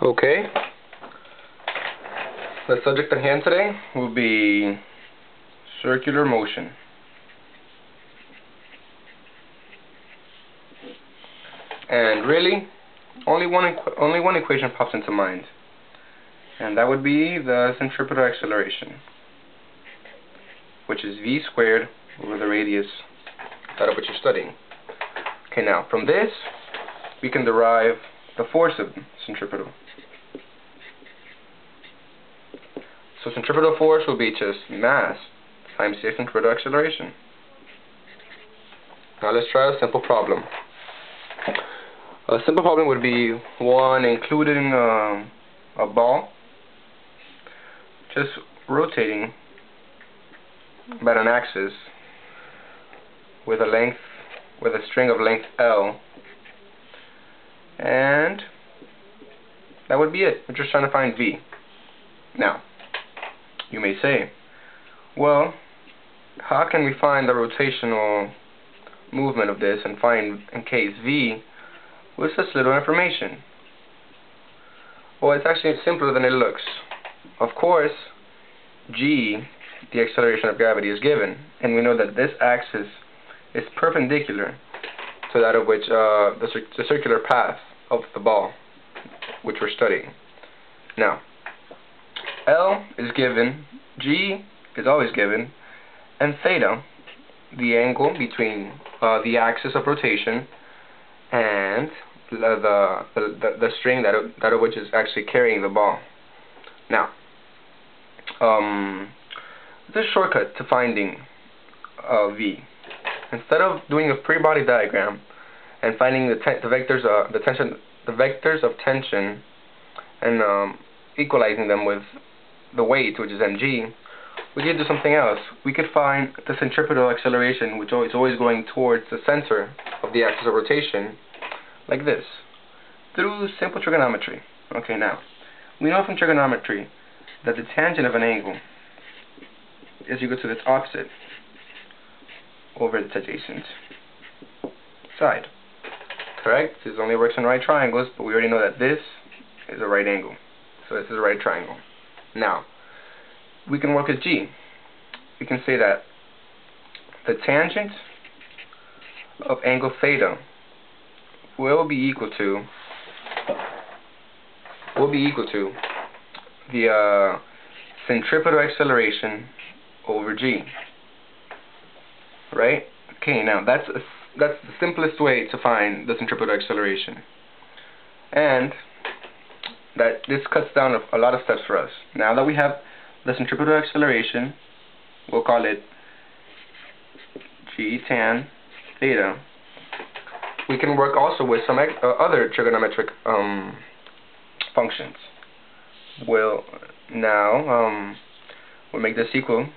Okay, the subject at hand today will be circular motion. And really, only one equation pops into mind, and that would be the centripetal acceleration, which is v squared over the radius out of which you're studying. Okay, now from this we can derive the force of centripetal. So centripetal force will be just mass times the centripetal acceleration. Now let's try a simple problem. A simple problem would be one including a ball just rotating about an axis with a string of length L, and that would be it. We're just trying to find V. Now, you may say, well, how can we find the rotational movement of this and find in case V with such little information? Well, it's actually simpler than it looks. Of course, G, the acceleration of gravity, is given, and we know that this axis is perpendicular to that of which the circular path of the ball, which we're studying. Now, L is given, G is always given, and theta, the angle between the axis of rotation and the string that of which is actually carrying the ball. Now, there's a shortcut to finding V. Instead of doing a free body diagram and finding the vectors of tension and equalizing them with the weight, which is mg, we could do something else. We could find the centripetal acceleration, which is always going towards the center of the axis of rotation, like this, through simple trigonometry. Okay, now, we know from trigonometry that the tangent of an angle is equal to its opposite over its adjacent side. Correct? This only works in right triangles, but we already know that this is a right angle. So this is a right triangle. Now, we can work with G. We can say that the tangent of angle theta will be equal to the centripetal acceleration over G. Right? Okay, now that's the simplest way to find the centripetal acceleration. And that this cuts down a lot of steps for us. Now that we have the centripetal acceleration, we'll call it G tan theta. We can work also with some other trigonometric functions. We'll make this equal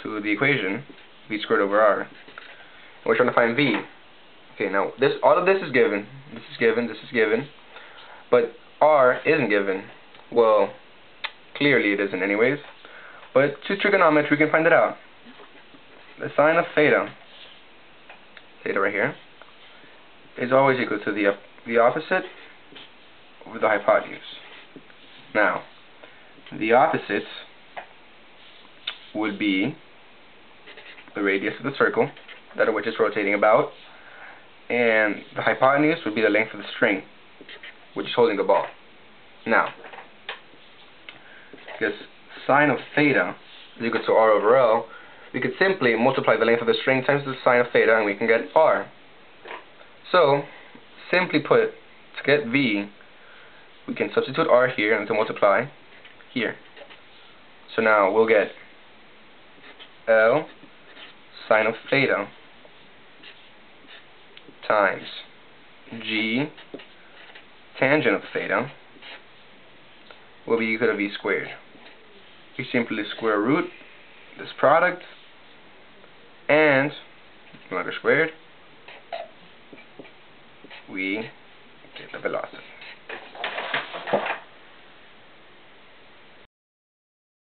to the equation v squared over r. And we're trying to find V. Okay, now all of this is given. This is given, but r isn't given. Well, clearly it isn't anyways. But to trigonometry we can find it out. The sine of theta right here, is always equal to the opposite over the hypotenuse. Now, the opposites would be the radius of the circle, that of which it's rotating about, and the hypotenuse would be the length of the string, which is holding the ball. Now, because sine of theta is equal to r over L, we could simply multiply the length of the string times the sine of theta, and we can get r. So, simply put, to get V, we can substitute r here and to multiply here. So now we'll get L sine of theta times G tangent of theta will be equal to V squared. We simply square root this product and no matter squared, we get the velocity.